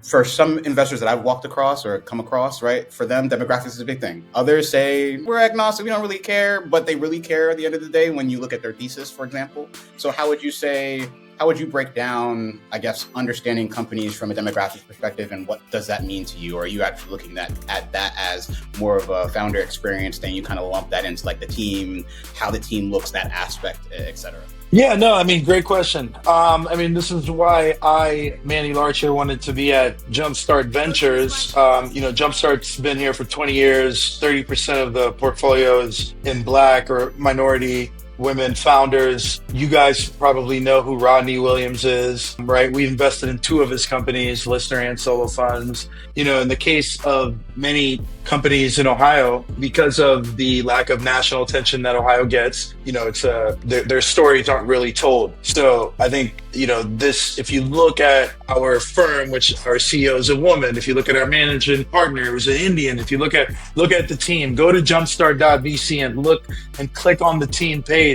For some investors that I've walked across or come across, right, for them, demographics is a big thing. Others say we're agnostic, we don't really care, but they really care at the end of the day when you look at their thesis, for example. So how would you break down, I guess, understanding companies from a demographics perspective, and what does that mean to you? Or are you actually looking at that as more of a founder experience thing? You kind of lump that into like the team, how the team looks, that aspect, et cetera. Yeah, no, I mean, great question. This is why Manny Larcher, wanted to be at Jumpstart Ventures. Jumpstart's been here for 20 years. 30% of the portfolio is in Black or minority women founders. You guys probably know who Rodney Williams is, right? We invested in 2 of his companies, Listener and Solo Funds. In the case of many companies in Ohio, because of the lack of national attention that Ohio gets, their stories aren't really told. So I think, if you look at our firm, which our CEO is a woman, if you look at our managing partner, who's an Indian, if you look at the team, go to jumpstart.vc and look and click on the team page.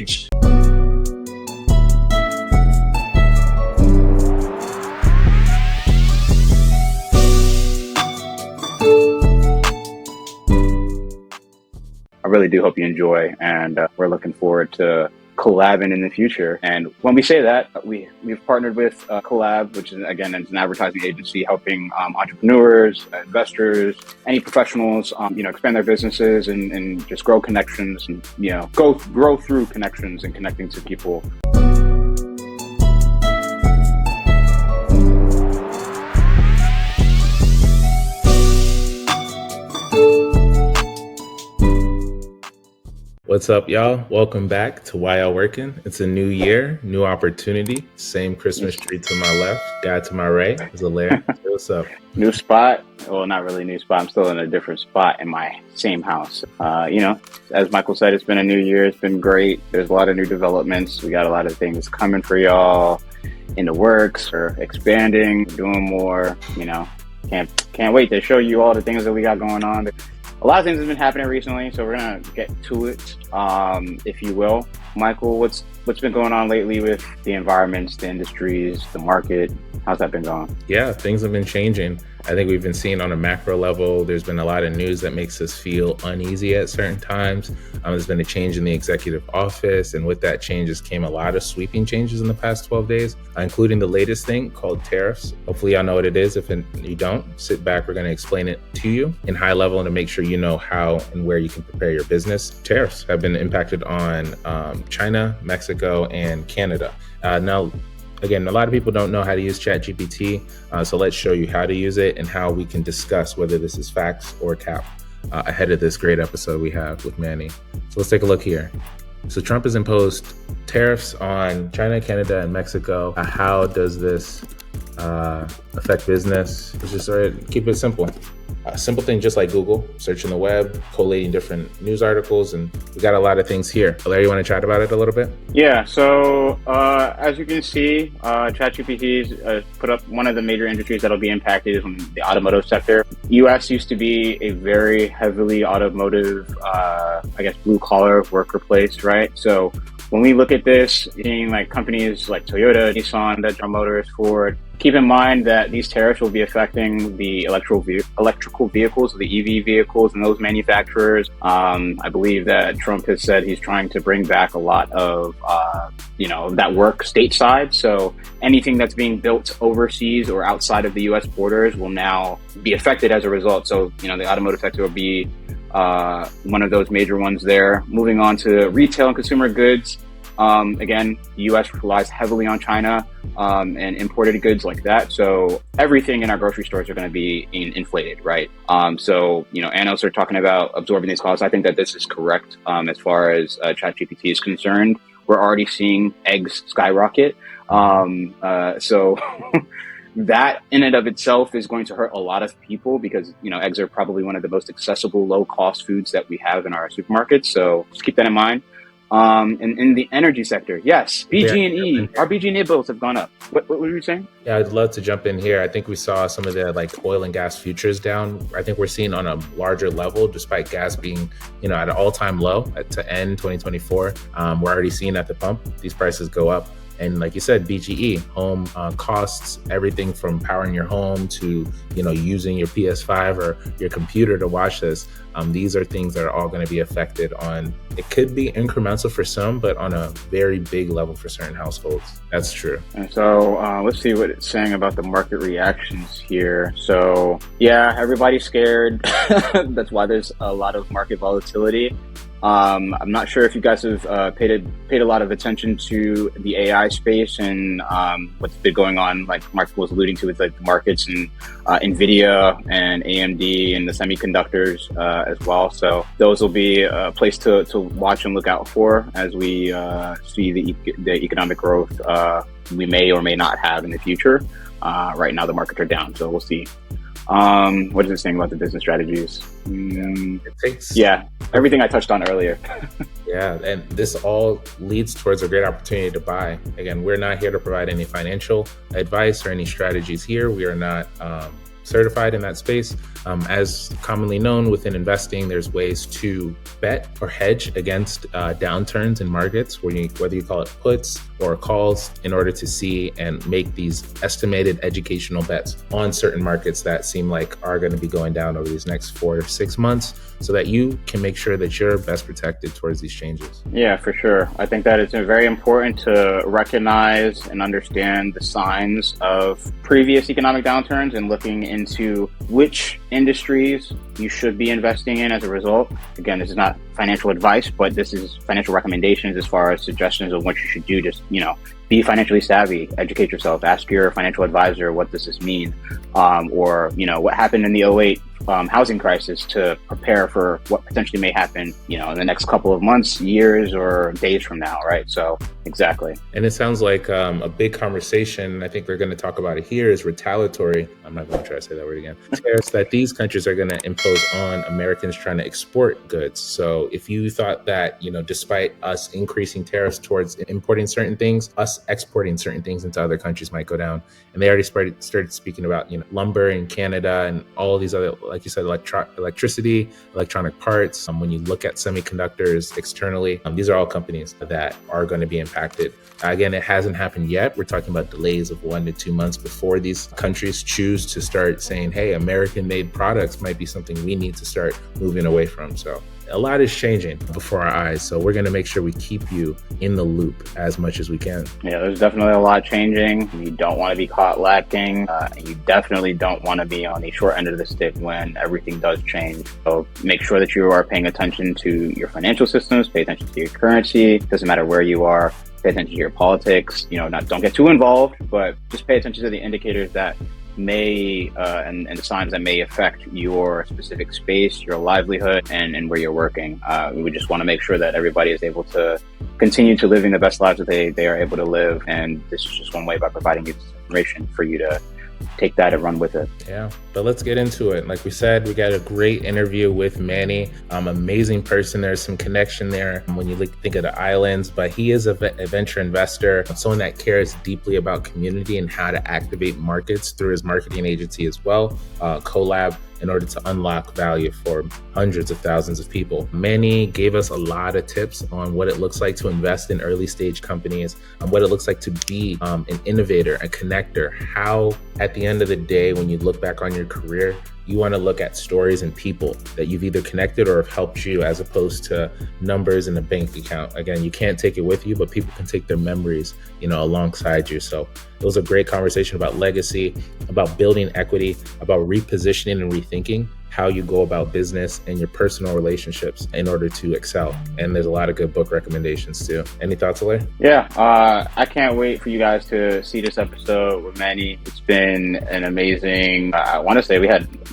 I really do hope you enjoy, and we're looking forward to collabing in the future. And when we say that, we've partnered with Coleab, which is, again, it's an advertising agency helping entrepreneurs, investors, any professionals, expand their businesses and just grow connections and, grow through connections and connecting to people. What's up, y'all? Welcome back to Why Y'all Working. It's a new year, new opportunity. Same Christmas tree to my left, guy to my right is Alaire. What's up? New spot. Well, not really new spot. I'm still in a different spot in my same house. As Michael said, it's been a new year. It's been great. There's a lot of new developments. We got a lot of things coming for y'all in the works or expanding, doing more. Can't wait to show you all the things that we got going on. A lot of things have been happening recently, so we're gonna get to it, if you will. Michael, what's been going on lately with the environments, the industries, the market? How's that been going? Yeah, things have been changing. I think we've been seeing on a macro level, there's been a lot of news that makes us feel uneasy at certain times. There's been a change in the executive office, and with that changes came a lot of sweeping changes in the past 12 days, including the latest thing called tariffs. Hopefully y'all know what it is. If you don't, sit back, we're gonna explain it to you in high level and to make sure you know how and where you can prepare your business. Tariffs have been impacted on China, Mexico, and Canada. Now, again, a lot of people don't know how to use ChatGPT, so let's show you how to use it and how we can discuss whether this is facts or cap ahead of this great episode we have with Manny. So let's take a look here. So Trump has imposed tariffs on China, Canada, and Mexico. How does this affect business? Let's just keep it simple. A simple thing, just like Google, searching the web, collating different news articles, and we got a lot of things here. Larry, you want to chat about it a little bit? Yeah, so as you can see, ChatGPT put up one of the major industries that'll be impacted is the automotive sector. US used to be a very heavily automotive, blue collar worker place, right? So when we look at this, seeing like companies like Toyota, Nissan, General Motors, Ford, keep in mind that these tariffs will be affecting the electrical vehicles, the EV vehicles, and those manufacturers. I believe that Trump has said he's trying to bring back a lot of, that work stateside. So anything that's being built overseas or outside of the U.S. borders will now be affected as a result. So, the automotive sector will be one of those major ones there. Moving on to retail and consumer goods. Again, the U.S. relies heavily on China and imported goods like that. So everything in our grocery stores are going to be inflated, right? Analysts are talking about absorbing these costs. I think that this is correct as far as ChatGPT is concerned. We're already seeing eggs skyrocket. So that in and of itself is going to hurt a lot of people because, eggs are probably one of the most accessible, low-cost foods that we have in our supermarkets. So just keep that in mind. And in the energy sector, yes, BG&E, our BG&E bills have gone up. What were you saying? Yeah, I'd love to jump in here. I think we saw some of the oil and gas futures down. I think we're seeing on a larger level, despite gas being, at an all-time low to end 2024. We're already seeing at the pump, these prices go up. And like you said, BGE, home costs, everything from powering your home to, using your PS5 or your computer to watch this. These are things that are all going to be affected on, it could be incremental for some, but on a very big level for certain households. That's true. And so let's see what it's saying about the market reactions here. So yeah, everybody's scared. That's why there's a lot of market volatility. I'm not sure if you guys have paid a lot of attention to the AI space and what's been going on, like Mark was alluding to, with like the markets and NVIDIA and AMD and the semiconductors as well. So those will be a place to watch and look out for as we see the economic growth we may or may not have in the future. Right now, the markets are down, so we'll see. What is it saying about the business strategies? Everything I touched on earlier. Yeah, and this all leads towards a great opportunity to buy. Again, we're not here to provide any financial advice or any strategies here. We are not certified in that space. As commonly known within investing, there's ways to bet or hedge against downturns in markets, whether you call it puts or calls, in order to see and make these estimated educational bets on certain markets that seem like are going to be going down over these next 4 to 6 months, so that you can make sure that you're best protected towards these changes. Yeah, for sure. I think that it's very important to recognize and understand the signs of previous economic downturns and looking into which industries you should be investing in as a result. Again, this is not financial advice, but this is financial recommendations as far as suggestions of what you should do. Just, be financially savvy, educate yourself, ask your financial advisor, what does this mean? Or, what happened in the '08 housing crisis to prepare for what potentially may happen, in the next couple of months, years, or days from now, right? So, exactly. And it sounds like a big conversation, I think we're going to talk about it here, is retaliatory. I'm not going to try to say that word again. Tariffs that these countries are going to impose on Americans trying to export goods. So if you thought that, despite us increasing tariffs towards importing certain things, us exporting certain things into other countries might go down. And they already started speaking about, lumber in Canada and all these other, like you said, electricity, electronic parts. When you look at semiconductors externally, these are all companies that are going to be impacted. Again, it hasn't happened yet. We're talking about delays of 1 to 2 months before these countries choose to start saying, hey, American-made products might be something we need to start moving away from. So a lot is changing before our eyes. So we're going to make sure we keep you in the loop as much as we can. Yeah, there's definitely a lot changing. You don't want to be caught lacking. And you definitely don't want to be on the short end of the stick when everything does change. So make sure that you are paying attention to your financial systems, pay attention to your currency. Doesn't matter where you are. Pay attention to your politics. Don't get too involved, but just pay attention to the indicators that may and the signs that may affect your specific space, your livelihood, and where you're working. We just want to make sure that everybody is able to continue to living the best lives that they are able to live. And this is just one way by providing you this information for you to take that and run with it. Yeah, but let's get into it. Like we said, we got a great interview with Manny. Amazing person. There's some connection there when you think of the islands, but he is a venture investor, someone that cares deeply about community and how to activate markets through his marketing agency as well, Coleab, in order to unlock value for hundreds of thousands of people. Manny gave us a lot of tips on what it looks like to invest in early stage companies, and what it looks like to be an innovator, a connector, how at the end of the day, when you look back on your career, you want to look at stories and people that you've either connected or have helped you, as opposed to numbers in a bank account. Again, you can't take it with you, but people can take their memories, alongside you. So it was a great conversation about legacy, about building equity, about repositioning and rethinking how you go about business and your personal relationships in order to excel. And there's a lot of good book recommendations too. Any thoughts, Alaire? Yeah, I can't wait for you guys to see this episode with Manny. It's been an amazing, I want to say we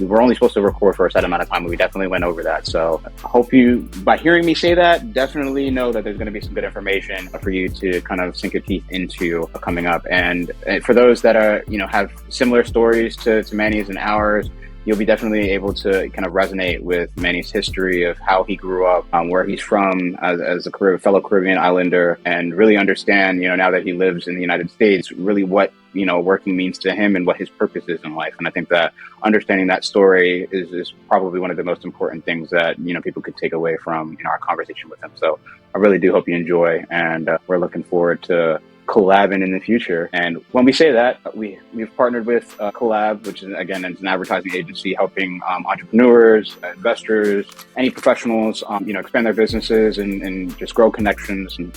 were only supposed to record for a set amount of time, but we definitely went over that. So I hope you, by hearing me say that, definitely know that there's going to be some good information for you to kind of sink your teeth into coming up. And for those that are, have similar stories to Manny's and ours, you'll be definitely able to kind of resonate with Manny's history of how he grew up, where he's from as a fellow Caribbean islander, and really understand, now that he lives in the United States, really what, working means to him and what his purpose is in life. And I think that understanding that story is probably one of the most important things that, people could take away from, our conversation with him. So I really do hope you enjoy, and we're looking forward to collabing in the future. And when we say that, we've partnered with Coleab, which is, again, it's an advertising agency helping entrepreneurs, investors, any professionals, expand their businesses and just grow connections and,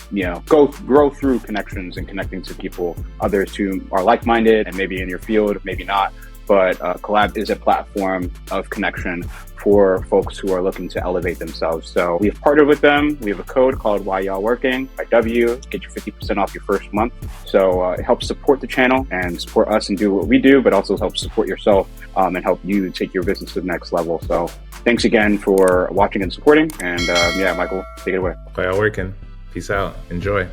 grow through connections and connecting to people, others who are like-minded and maybe in your field, maybe not. But Coleab is a platform of connection for folks who are looking to elevate themselves. So we've partnered with them. We have a code called Why Y'all Working by W, get you 50% off your first month. So it helps support the channel and support us and do what we do, but also helps support yourself and help you take your business to the next level. So thanks again for watching and supporting. And Michael, take it away. Why Y'all Working. Peace out. Enjoy.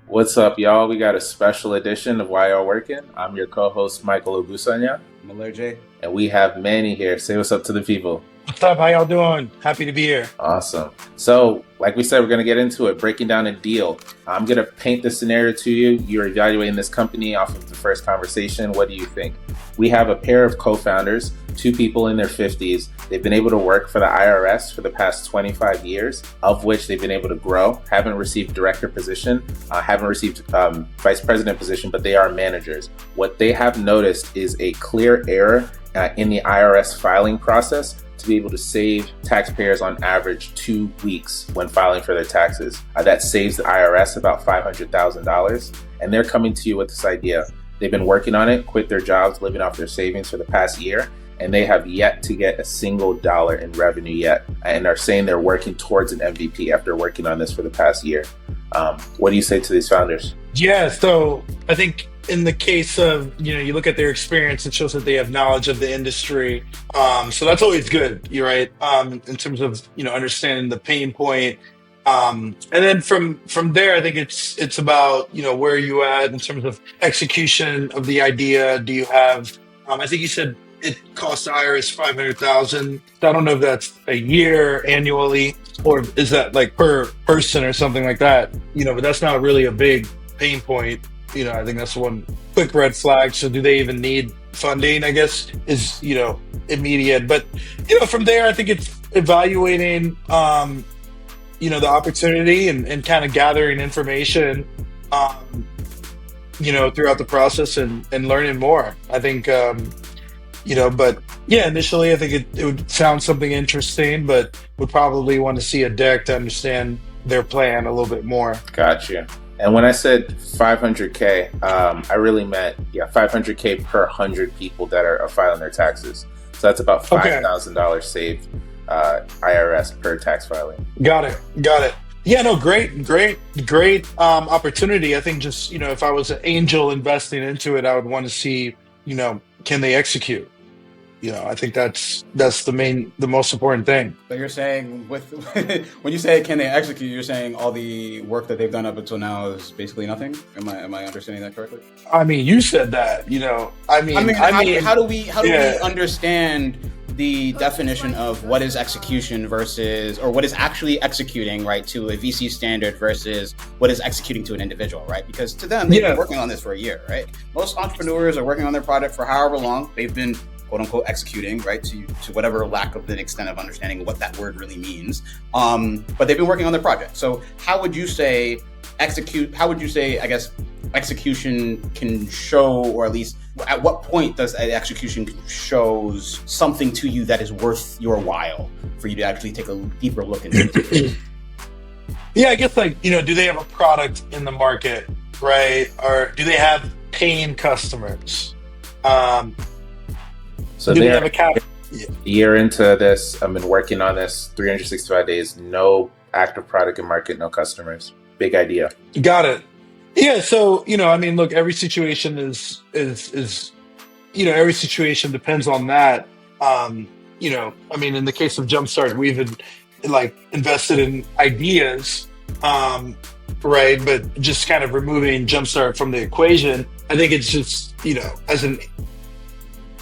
What's up, y'all? We got a special edition of Why Y'all Working. I'm your co-host, Michael Obusanya. I'm Larcher. And we have Manny here. Say what's up to the people. What's up? How y'all doing? Happy to be here. Awesome. So, like we said, we're going to get into it, breaking down a deal. I'm going to paint the scenario to you. You're evaluating this company off of the first conversation. What do you think? We have a pair of co-founders, two people in their 50s. They've been able to work for the IRS for the past 25 years, of which they've been able to grow, haven't received director position, haven't received vice president position, but they are managers. What they have noticed is a clear error in the IRS filing process to be able to save taxpayers on average 2 weeks when filing for their taxes. That saves the IRS about $500,000. And they're coming to you with this idea. They've been working on it, quit their jobs, living off their savings for the past year, and they have yet to get a single dollar in revenue yet, and are saying they're working towards an MVP after working on this for the past year. What do you say to these founders? Yeah, so I think in the case of, you look at their experience, it shows that they have knowledge of the industry. So that's always good, you're right, in terms of, understanding the pain point. And then from there, I think it's about, where are you at in terms of execution of the idea? Do you have, I think you said it costs the IRS $500,000. I don't know if that's a year, annually, or is that like per person or something like that, but that's not really a big pain point. I think that's one quick red flag. So do they even need funding, I guess, is, immediate. But, from there, I think it's evaluating, the opportunity and kind of gathering information, throughout the process and learning more. I think, but yeah, initially, I think it would sound something interesting, but would probably want to see a deck to understand their plan a little bit more. Gotcha. And when I said 500K, I really meant, 500K per 100 people that are filing their taxes. So that's about $5,000 saved IRS per tax filing. Got it. Yeah, no, great opportunity. I think just, if I was an angel investing into it, I would want to see, can they execute? I think that's the most important thing. So you're saying when you say can they execute, you're saying all the work that they've done up until now is basically nothing? Am I understanding that correctly? I mean, you said that, how do we understand the definition of what is execution versus, or what is actually executing, right, to a VC standard versus what is executing to an individual, right? Because to them, they've been working on this for a year, right? Most entrepreneurs are working on their product for however long they've been quote unquote executing, right, to whatever lack of the extent of understanding what that word really means. But they've been working on their project. So how would you say, I guess, execution can show, or at least at what point does an execution shows something to you that is worth your while for you to actually take a deeper look into it? Yeah, I guess do they have a product in the market, right? Or do they have paying customers? So they have a year into this. I've been working on this 365 days, no active product in market, no customers. Big idea. Got it. Yeah. So, look, every situation is every situation depends on that. In the case of Jumpstart, we've invested in ideas, right? But just kind of removing Jumpstart from the equation, I think it's just, as an,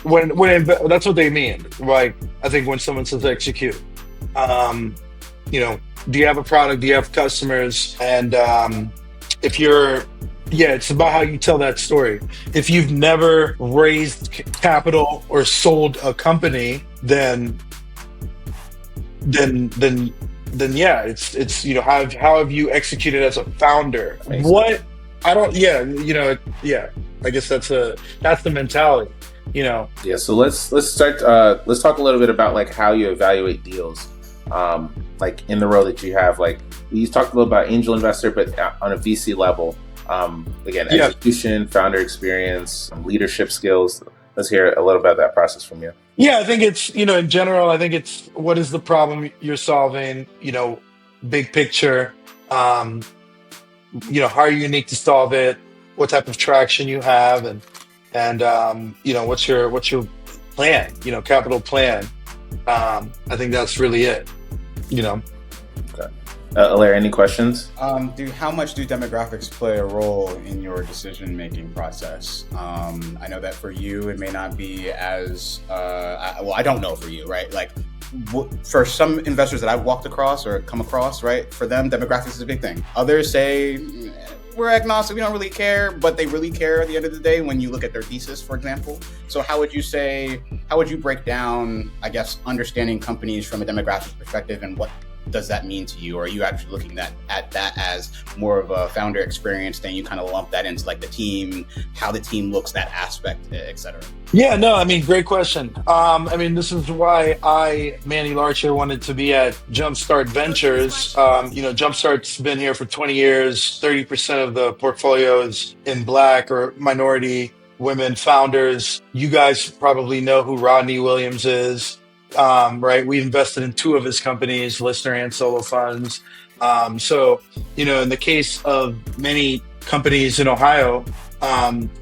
when that's what they mean. Like, I think when someone says execute, do you have a product? Do you have customers? And if you're Yeah, it's about how you tell that story. If you've never raised capital or sold a company, then then then yeah, it's how have you executed as a founder? Makes What I don't yeah, yeah. I guess that's the mentality, Yeah, so let's start. Let's talk a little bit about like how you evaluate deals, like in the role that you have. Like you talked a little about angel investor, but on a VC level, again, Yeah. execution, founder experience, leadership skills. Let's hear a little about that process from you. Yeah, I think it's, in general, I think it's what is the problem you're solving, big picture, um, how are you unique to solve it, what type of traction you have, and what's your plan, capital plan. I think that's really it, Okay. Alaire, any questions? How much do demographics play a role in your decision-making process? I know that for you, it may not be as, I don't know for you, right? Like for some investors that I've walked across or come across, right? For them, demographics is a big thing. Others say, we're agnostic, we don't really care, but they really care at the end of the day when you look at their thesis, for example. So how would you break down, I guess, understanding companies from a demographics perspective, and what does that mean to you? Or are you actually looking at that as more of a founder experience thing? You kind of lump that into like the team, how the team looks, that aspect, et cetera. Yeah, no, I mean, great question. This is why Manny Larcher, wanted to be at Jumpstart Ventures. Jumpstart's been here for 20 years. 30% of the portfolio is in Black or minority women founders. You guys probably know who Rodney Williams is. Right? We invested in 2 of his companies, Listener and Solo Funds. In the case of many companies in Ohio,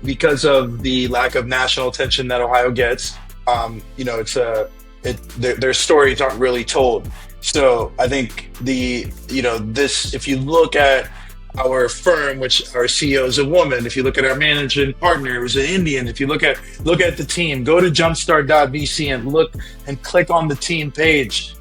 because of the lack of national attention that Ohio gets, their stories aren't really told. So I think if you look at our firm, which our CEO is a woman, if you look at our managing partner, it was an Indian. If you look at the team, go to jumpstart.vc and look and click on the team page.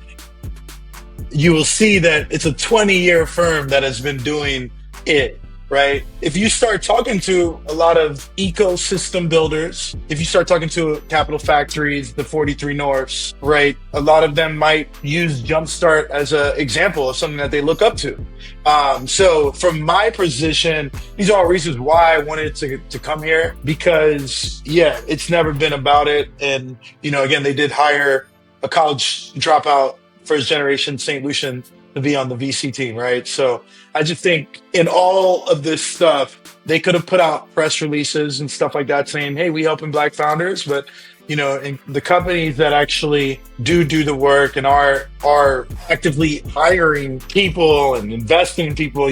You will see that it's a 20-year firm that has been doing it, right? If you start talking to a lot of ecosystem builders, if you start talking to Capital Factories, the 43 Norths, right? A lot of them might use Jumpstart as an example of something that they look up to. So from my position, these are all reasons why I wanted to come here, because it's never been about it. And, again, they did hire a college dropout, first generation St. Lucian, to be on the VC team, right? So I just think in all of this stuff, they could have put out press releases and stuff like that saying, hey, we helping Black founders. But, in the companies that actually do the work and are actively hiring people and investing in people,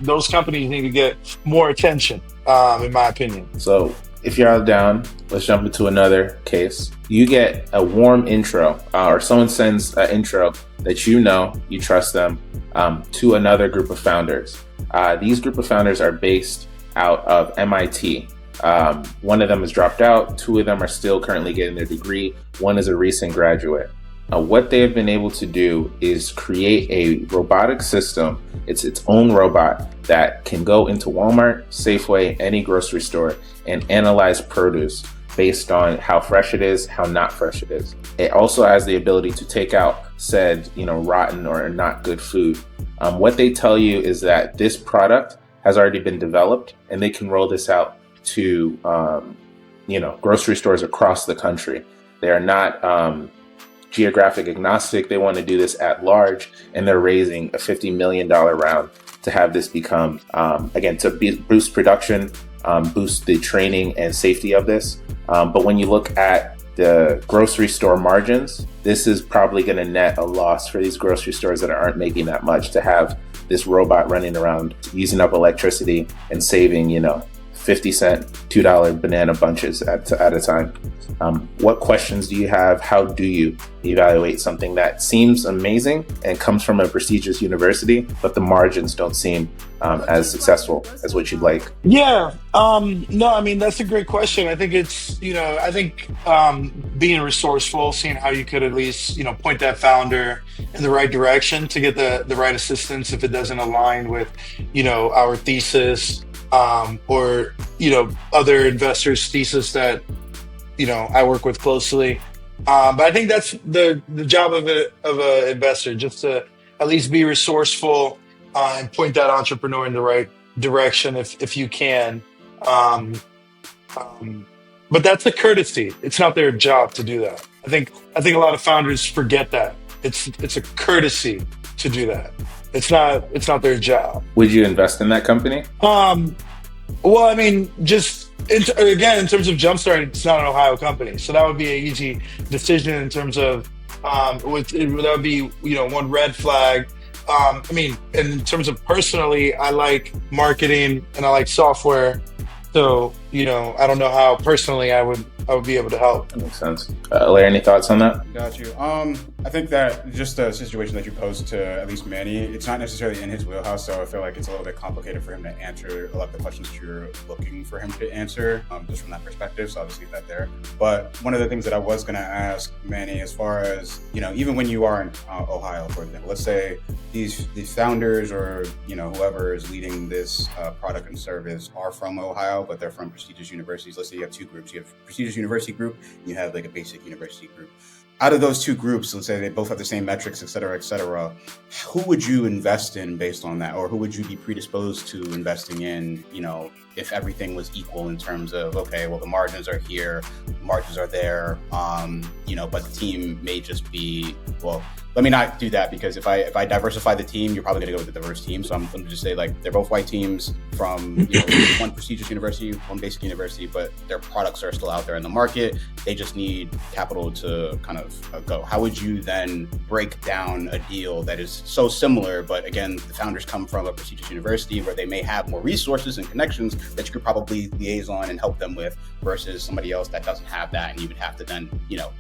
those companies need to get more attention, in my opinion. So if you're all down, let's jump into another case. You get a warm intro, or someone sends an intro that you trust them, to another group of founders. These group of founders are based out of MIT. One of them has dropped out. 2 of them are still currently getting their degree. 1 is a recent graduate. What they have been able to do is create a robotic system. It's its own robot that can go into Walmart, Safeway, any grocery store, and analyze produce based on how fresh it is, how not fresh it is. It also has the ability to take out said, rotten or not good food. What they tell you is that this product has already been developed, and they can roll this out to, grocery stores across the country. They are not geographic agnostic. They want to do this at large, and they're raising a $50 million round to have this become, to boost production, boost the training and safety of this. But when you look at the grocery store margins, this is probably going to net a loss for these grocery stores that aren't making that much to have this robot running around using up electricity and saving, 50-cent, $2 banana bunches at a time. What questions do you have? How do you evaluate something that seems amazing and comes from a prestigious university, but the margins don't seem as successful as what you'd like? Yeah, that's a great question. I think it's, being resourceful, seeing how you could at least, point that founder in the right direction to get the right assistance if it doesn't align with, our thesis. or other investors' thesis that I work with closely. But I think that's the job of a investor, just to at least be resourceful and point that entrepreneur in the right direction if you can. Um, um, but that's a courtesy. It's not their job to do that. I think a lot of founders forget that it's a courtesy to do that. It's not their job. Would you invest in that company? Well, I mean, just again, in terms of Jumpstart, it's not an Ohio company, so that would be an easy decision in terms of that would be one red flag. I mean, in terms of personally, I like marketing and I like software, so I don't know how personally I would be able to help. That makes sense. Larry, any thoughts on that? Got you. I think that just the situation that you posed to at least Manny, it's not necessarily in his wheelhouse, so I feel like it's a little bit complicated for him to answer a lot of the questions that you're looking for him to answer, just from that perspective. So I'll just leave that there. But one of the things that I was going to ask Manny, as far as even when you are in Ohio, for example, let's say these founders or whoever is leading this product and service are from Ohio, but they're from prestigious universities. Let's say you have two groups. You have prestigious university group, and you have like a basic university group. Out of those two groups, let's say they both have the same metrics, et cetera, who would you invest in based on that? Or who would you be predisposed to investing in, if everything was equal in terms of, okay, well, the margins are here, the margins are there, but the team may just be, well, let me not do that, because if I diversify the team, you're probably going to go with a diverse team. So I'm going to just say, like, they're both white teams from one prestigious university, one basic university, but their products are still out there in the market. They just need capital to kind of go. How would you then break down a deal that is so similar, but again, the founders come from a prestigious university where they may have more resources and connections that you could probably liaison and help them with, versus somebody else that doesn't have that, and you would have to then,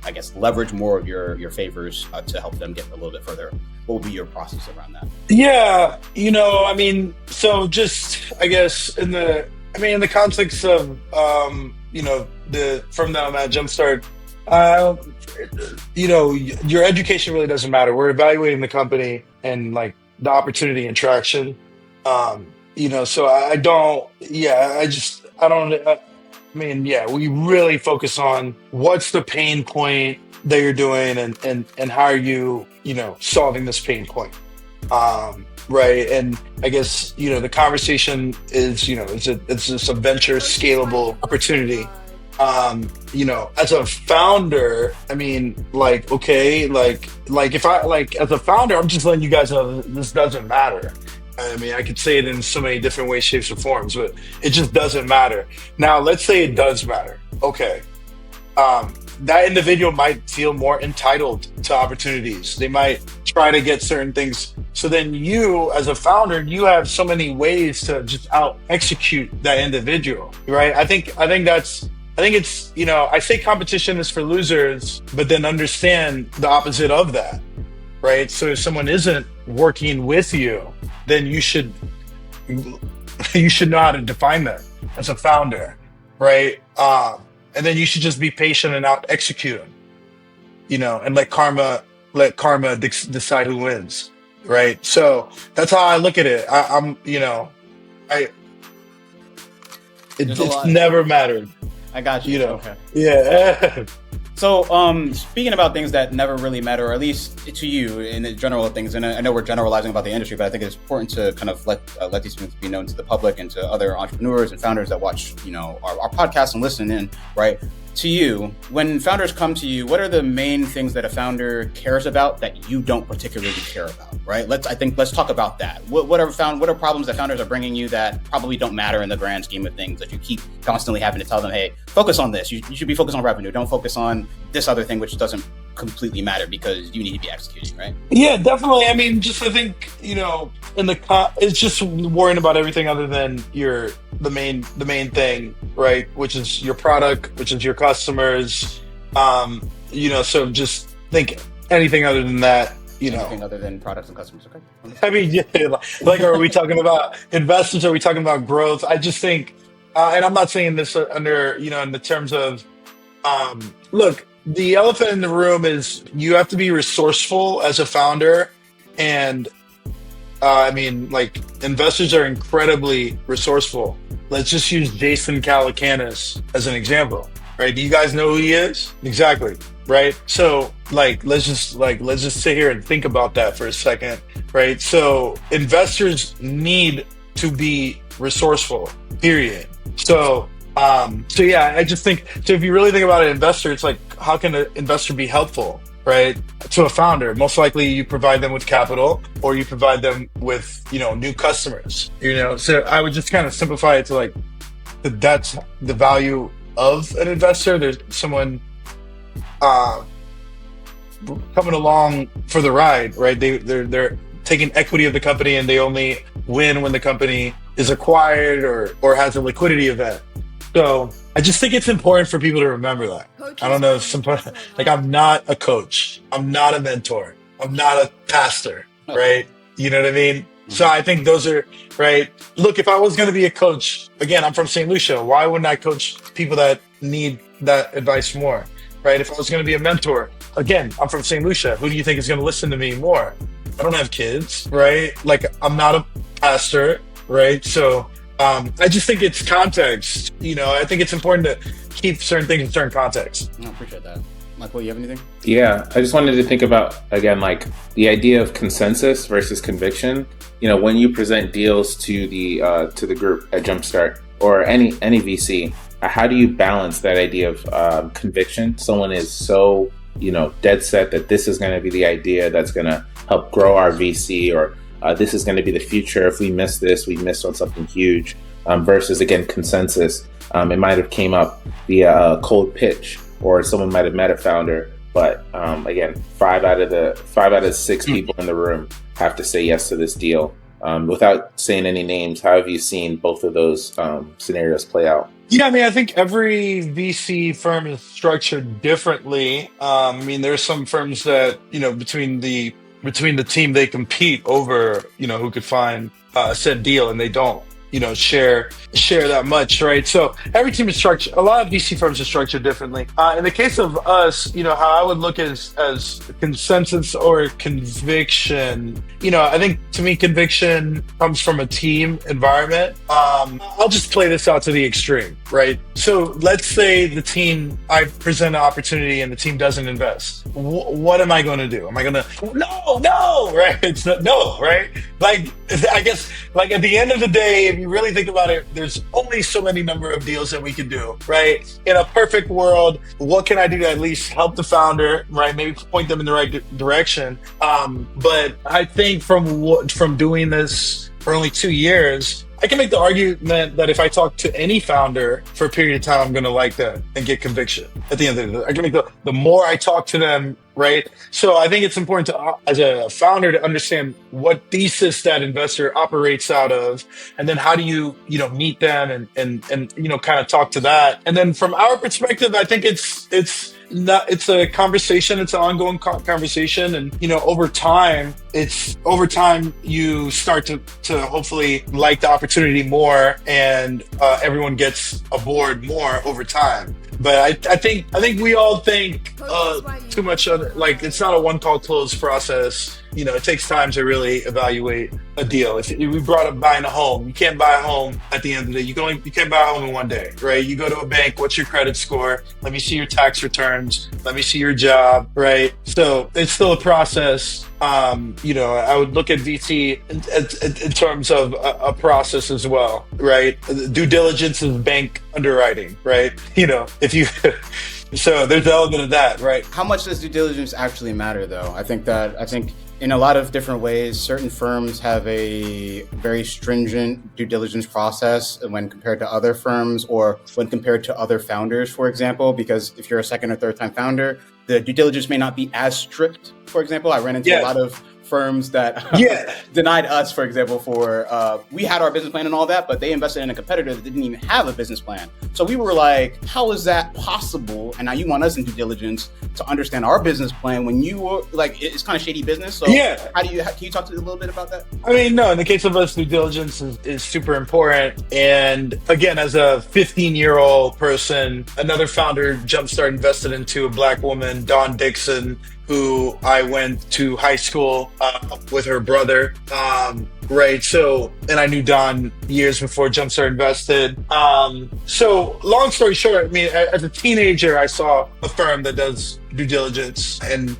I guess, leverage more of your favors to help them get a little bit further. What would be your process around that? Yeah, I mean, so just, I guess, in the context of, the firm that I'm at, Jumpstart, your education really doesn't matter. We're evaluating the company and like the opportunity and traction. So I don't, we really focus on what's the pain point that you're doing and how are you, solving this pain point. Right. And I guess, the conversation is, it's just a venture scalable opportunity. As a founder, I mean, like, okay, like if I, like, as a founder, I'm just letting you guys know this doesn't matter. I mean, I could say it in so many different ways, shapes, or forms, but it just doesn't matter. Now, let's say it does matter. Okay. That individual might feel more entitled to opportunities. They might try to get certain things. So then you, as a founder, you have so many ways to just out execute that individual, right? I think it's, I say competition is for losers, but then understand the opposite of that, right? So if someone isn't working with you, then you should know how to define that as a founder, right? And then you should just be patient and out execute them, and let karma decide who wins, right? So that's how I look at it. It's never mattered. I got you. Okay. Yeah. So, speaking about things that never really matter, or at least to you in the general things, and I know we're generalizing about the industry, but I think it's important to kind of let these things be known to the public and to other entrepreneurs and founders that watch, our podcast and listen in, right? To you, when founders come to you, what are the main things that a founder cares about that you don't particularly care about, right? Let's talk about that. What are problems that founders are bringing you that probably don't matter in the grand scheme of things, that you keep constantly having to tell them, hey, focus on this. You should be focused on revenue. Don't focus on this other thing, which doesn't completely matter because you need to be executing, right? Yeah, definitely. I mean, just I think it's just worrying about everything other than the main thing, right? Which is your product, which is your customers. So just think anything other than that. Anything other than products and customers, okay? I mean, like, are we talking about investors? Are we talking about growth? I just think, and I'm not saying this under in the terms of, look. The elephant in the room is you have to be resourceful as a founder, and I mean, like, investors are incredibly resourceful. Let's just use Jason Calacanis as an example, right? Do you guys know who he is? Exactly, right? So, like, let's just sit here and think about that for a second, right? So, investors need to be resourceful, period. So yeah, I just think, so if you really think about an investor, it's like, how can an investor be helpful, right, to a founder? Most likely you provide them with capital, or you provide them with, new customers, so I would just kind of simplify it to like, that's the value of an investor. There's someone coming along for the ride, right? They're taking equity of the company, and they only win when the company is acquired or has a liquidity event. So I just think it's important for people to remember that. I don't know if like, I'm not a coach, I'm not a mentor, I'm not a pastor, right? You know what I mean? So I think those are, right? Look, if I was going to be a coach, again, I'm from St. Lucia. Why wouldn't I coach people that need that advice more, right? If I was going to be a mentor, again, I'm from St. Lucia. Who do you think is going to listen to me more? I don't have kids, right? Like, I'm not a pastor, right? So I just think it's context. I think it's important to keep certain things in certain context. I appreciate that. Michael, you have anything? Yeah, I just wanted to think about, again, like the idea of consensus versus conviction. When you present deals to the group at Jumpstart or any VC, how do you balance that idea of conviction? Someone is so, dead set that this is going to be the idea that's going to help grow our VC, or this is going to be the future. If we miss this, we missed on something huge. Versus, again, consensus. It might have came up via a cold pitch, or someone might have met a founder. But again, five out of six people in the room have to say yes to this deal. Without saying any names, how have you seen both of those scenarios play out? Yeah, I mean, I think every VC firm is structured differently. There's some firms that, between the team, they compete over, who could find said deal, and they don't, share that much, right? So every team is structured. A lot of VC firms are structured differently. In the case of us, how I would look as consensus or conviction. I think, to me, conviction comes from a team environment. I'll just play this out to the extreme, right? So let's say I present an opportunity and the team doesn't invest. What am I going to do? Am I going to no, right? It's not, no, right? Like, I guess, like, at the end of the day, if you really think about it, there's only so many number of deals that we can do, right? In a perfect world, what can I do to at least help the founder, right? Maybe point them in the right direction. But I think from doing this for only 2 years, I can make the argument that if I talk to any founder for a period of time, I'm going to like them and get conviction at the end of the day. I can make the more I talk to them, right? So I think it's important to, as a founder, to understand what thesis that investor operates out of, and then how do you meet them and kind of talk to that. And then from our perspective, I think it's a conversation. It's an ongoing conversation, and over time you start to hopefully like the opportunity more, and everyone gets aboard more over time. But I think we all think too much of it. Like, it's not a one call close process. It takes time to really evaluate a deal. If we brought up buying a home, you can't buy a home at the end of the day. You can't buy a home in one day, right? You go to a bank. What's your credit score? Let me see your tax returns. Let me see your job, right? So it's still a process. I would look at VC in terms of a process as well, right? Due diligence is bank underwriting, right? If you so there's an element of that, right? How much does due diligence actually matter, though? I think in a lot of different ways, certain firms have a very stringent due diligence process when compared to other firms, or when compared to other founders, for example, because if you're a second or third time founder, the due diligence may not be as strict. For example, I ran into a lot of firms that denied us, for example, we had our business plan and all that, but they invested in a competitor that didn't even have a business plan. So we were like, how is that possible? And now you want us in due diligence to understand our business plan when you were like, it's kind of shady business. So can you talk to me a little bit about that? I mean, no, in the case of us, due diligence is super important. And again, as a 15-year-old person, another founder, Jumpstart, invested into a Black woman, Dawn Dixon, who I went to high school with her brother. Right. So, and I knew Don years before Jumpstart invested. So long story short, I mean, as a teenager, I saw a firm that does due diligence and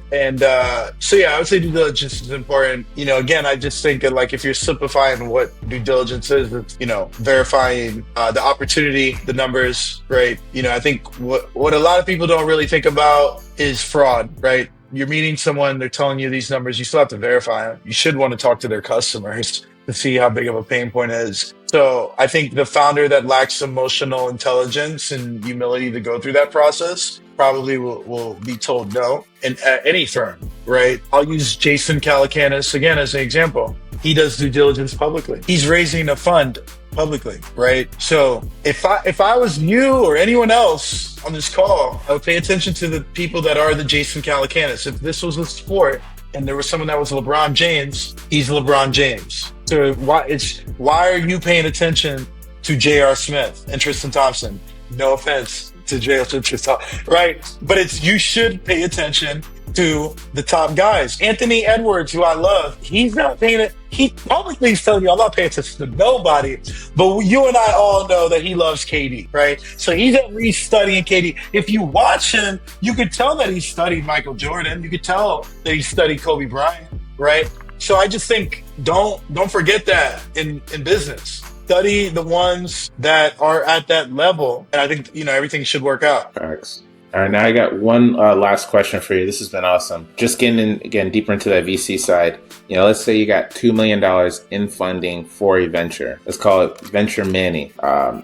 so yeah, I would say due diligence is important. Again, I just think that like if you're simplifying what due diligence is, it's, verifying the opportunity, the numbers, right? I think what a lot of people don't really think about is fraud, right? You're meeting someone, they're telling you these numbers, you still have to verify them. You should want to talk to their customers to see how big of a pain point it is. So I think the founder that lacks emotional intelligence and humility to go through that process probably will be told no in any firm, right? I'll use Jason Calacanis again as an example. He does due diligence publicly. He's raising a fund publicly, right? So if I was you or anyone else on this call, I would pay attention to the people that are the Jason Calacanis. If this was a sport and there was someone that was LeBron James, he's LeBron James. So why are you paying attention to J.R. Smith and Tristan Thompson? No offense to J.R. Smith, right? But you should pay attention to the top guys. Anthony Edwards, who I love, he's not paying it. He publicly is telling you, I'm not paying attention to nobody. But you and I all know that he loves KD, right? So he's at least studying KD. If you watch him, you could tell that he studied Michael Jordan. You could tell that he studied Kobe Bryant, right? So I just think don't forget that in business. Study the ones that are at that level, and I think everything should work out. Thanks. All right, now I got one last question for you. This has been awesome. Just getting in, again, deeper into that VC side. Let's say you got $2 million in funding for a venture. Let's call it Venture Manny.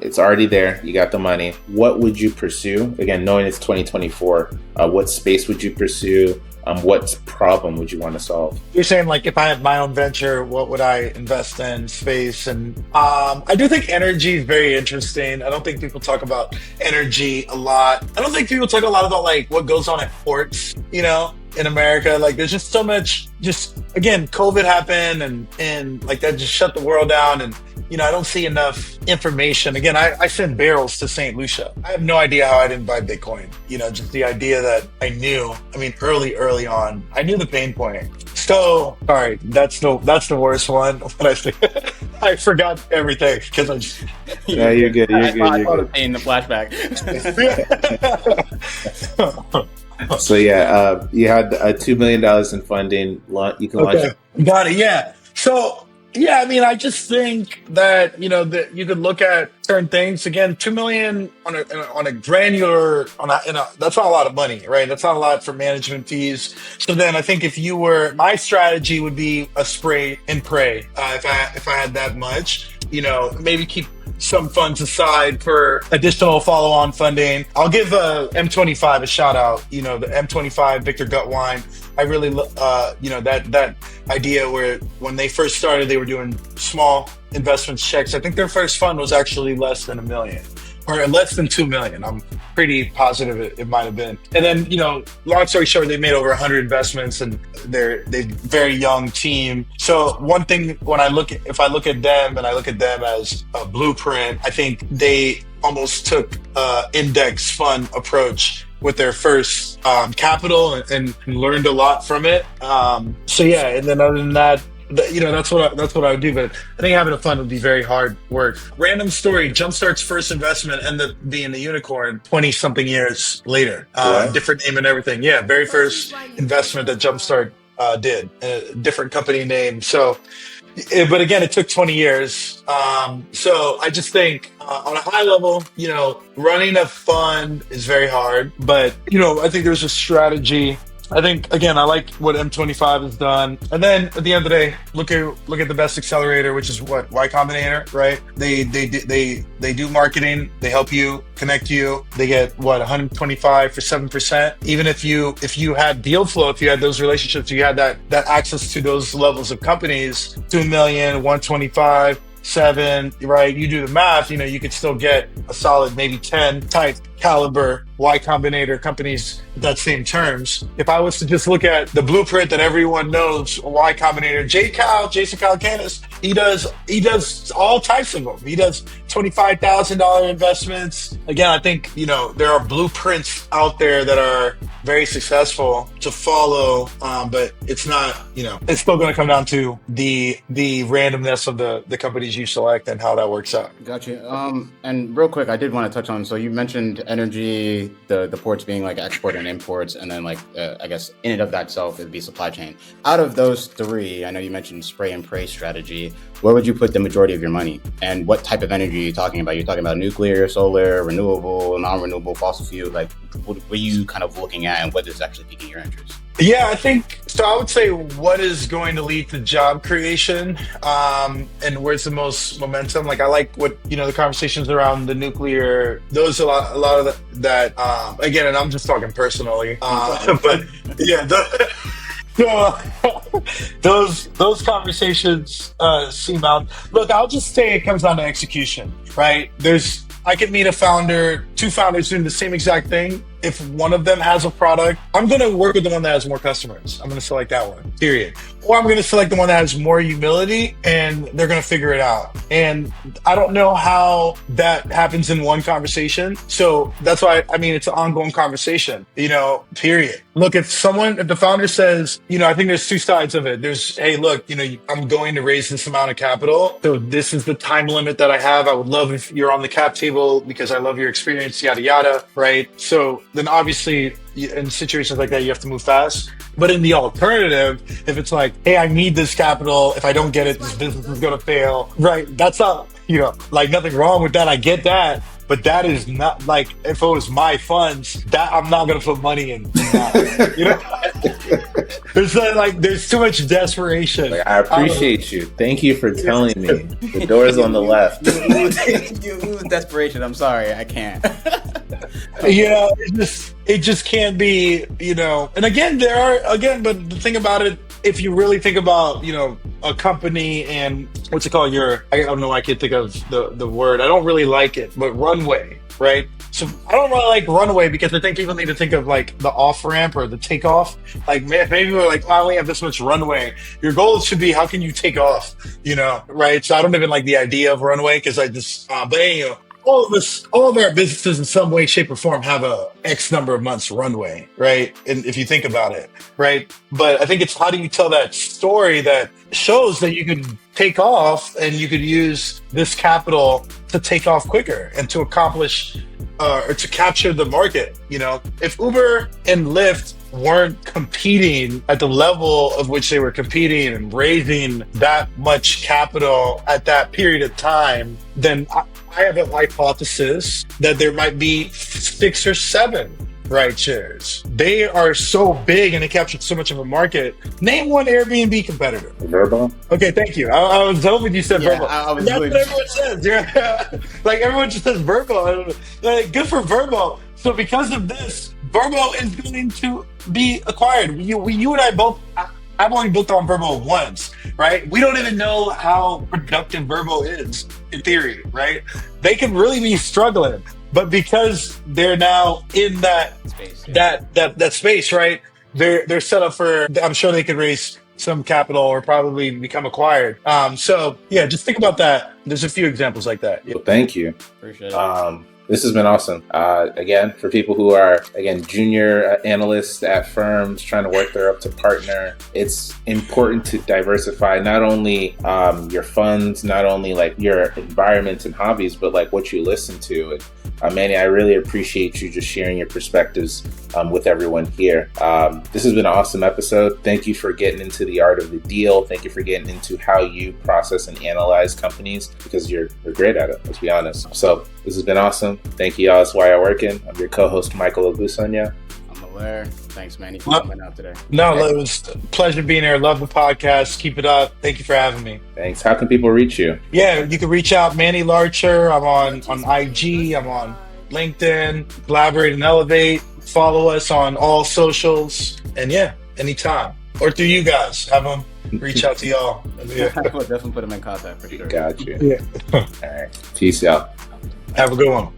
It's already there. You got the money. What would you pursue? Again, knowing it's 2024, what space would you pursue? What problem would you want to solve? You're saying like if I had my own venture, what would I invest in? Space. And I do think energy is very interesting. I don't think people talk about energy a lot. I don't think people talk a lot about like what goes on at ports, in America. Like there's just so much, again, COVID happened and like that just shut the world down. And, I don't see enough information. Again, I send barrels to St. Lucia. I have no idea how I didn't buy Bitcoin. Just the idea that I knew, early on, I knew the pain point. So, all right, that's the worst one. What I think, I forgot everything because I just. Yeah, you're good. You're good. I saw the pain, the flashback. So yeah, you had $2 million in funding. You can launch it. Got it. Yeah. So yeah, I just think that that you could look at certain things. Again, 2 million on a granular that's not a lot of money, right? That's not a lot for management fees. So then I think my strategy would be a spray and pray. If I had that much, maybe keep some funds aside for additional follow-on funding. I'll give M25 a shout out. The M25 Victor Gutwine. I really that idea where when they first started, they were doing small investment checks. I think their first fund was actually less than $1 million or less than 2 million. I'm pretty positive it might have been. And then, long story short, they made over 100 investments and they're very young team. So one thing if I look at them and I look at them as a blueprint, I think they almost took index fund approach with their first capital and learned a lot from it. So yeah, and then other than that, that's what I would do. But I think having a fund would be very hard work. Random story: Jumpstart's first investment ended up being a unicorn 20-something years later. Different name and everything. Yeah, very first investment that Jumpstart did. A different company name. So. But again, it took 20 years. So I just think on a high level, running a fund is very hard. But, I think there's a strategy. I think, again, I like what M25 has done. And then at the end of the day, look at the best accelerator, which is what? Y Combinator, right? They do marketing. They help you, connect you. They get, 125 for 7%. Even if you had deal flow, if you had those relationships, you had that access to those levels of companies, 2 million, 125, 7, right? You do the math, you could still get a solid maybe 10 type caliber Y Combinator companies with that same terms. If I was to just look at the blueprint that everyone knows, Y Combinator, Jason Calacanis, he does all types of them. He does $25,000 investments. Again, I think, there are blueprints out there that are very successful to follow, but it's not, it's still going to come down to the randomness of the companies you select and how that works out. Gotcha. And real quick, I did want to touch on, so you mentioned energy, the ports being like export and imports, and then like, I guess in and of that self, it'd be supply chain. Out of those three, I know you mentioned spray and pray strategy. Where would you put the majority of your money? And what type of energy are you talking about? You're talking about nuclear, solar, renewable, non-renewable, fossil fuel? Like, what were you kind of looking at, and what is actually piquing your interest? Yeah, I think so. I would say what is going to lead to job creation, and where's the most momentum. Like I like what the conversations around the nuclear. Those a lot of that. Again, and I'm just talking personally, but yeah. Those conversations seem out. Look, I'll just say it comes down to execution, right? I could meet two founders doing the same exact thing. If one of them has a product, I'm going to work with the one that has more customers. I'm going to select that one, period. Or I'm going to select the one that has more humility, and they're going to figure it out. And I don't know how that happens in one conversation. So that's why, it's an ongoing conversation, period. Look, if the founder says, I think there's two sides of it. There's, hey, look, I'm going to raise this amount of capital. So this is the time limit that I have. I would love if you're on the cap table because I love your experience, yada, yada, right? So then obviously in situations like that, you have to move fast. But in the alternative, if it's like, hey, I need this capital. If I don't get it, this business is going to fail, right? That's not, like nothing wrong with that. I get that. But that is not like, if it was my funds, that I'm not going to put money in that. There's too much desperation. Like, I appreciate you. Thank you for telling me. The door's on the left. You lose desperation. I'm sorry, I can't. It just can't be, and again, but the thing about it, if you really think about, a company and what's it called? I don't know, I can't think of the word. I don't really like it, but runway, right? So I don't really like runway because I think people need to think of like the off ramp or the takeoff. Like maybe we're like, I only have this much runway. Your goal should be, how can you take off? Right? So I don't even like the idea of runway because I just, but anyway, all of our businesses in some way, shape, or form have a X number of months runway, right? And if you think about it, right? But I think it's how do you tell that story that shows that you could take off and you could use this capital to take off quicker and to accomplish or to capture the market. If Uber and Lyft weren't competing at the level of which they were competing and raising that much capital at that period of time, then I have a hypothesis that there might be 6 or 7 ride shares. They are so big and they captured so much of a market. Name one Airbnb competitor. Vrbo. Okay, thank you. I was hoping you said Vrbo. That's what everyone says. Yeah. Like everyone just says Vrbo. Like, good for Vrbo. So because of this, Vrbo is going to be acquired. You and I both. I've only booked on Vrbo once, right? We don't even know how productive Vrbo is in theory, right? They could really be struggling, but because they're now in that space, that space, right? They're set up for. I'm sure they could raise some capital or probably become acquired. So yeah, just think about that. There's a few examples like that. Well, thank you. Appreciate it. This has been awesome. Again, for people who are, junior analysts at firms trying to work their up to partner, it's important to diversify not only your funds, not only like your environments and hobbies, but like what you listen to. And Manny, I really appreciate you just sharing your perspectives with everyone here. This has been an awesome episode. Thank you for getting into the art of the deal. Thank you for getting into how you process and analyze companies because you're great at it, let's be honest. So this has been awesome. Thank you, y'all. That's why I'm working. I'm your co-host, Michael Ogusonia. I'm aware. Thanks, Manny, for coming out today. No, it was a pleasure being here. Love the podcast. Keep it up. Thank you for having me. Thanks. How can people reach you? Yeah, you can reach out, Manny Larcher. I'm on IG. I'm on LinkedIn. Collaborate and Elevate. Follow us on all socials. And yeah, anytime. Or through you guys. Have them reach out to y'all. Yeah. We'll definitely put them in contact for sure. Got you. Yeah. All right. Peace out. Have a good one.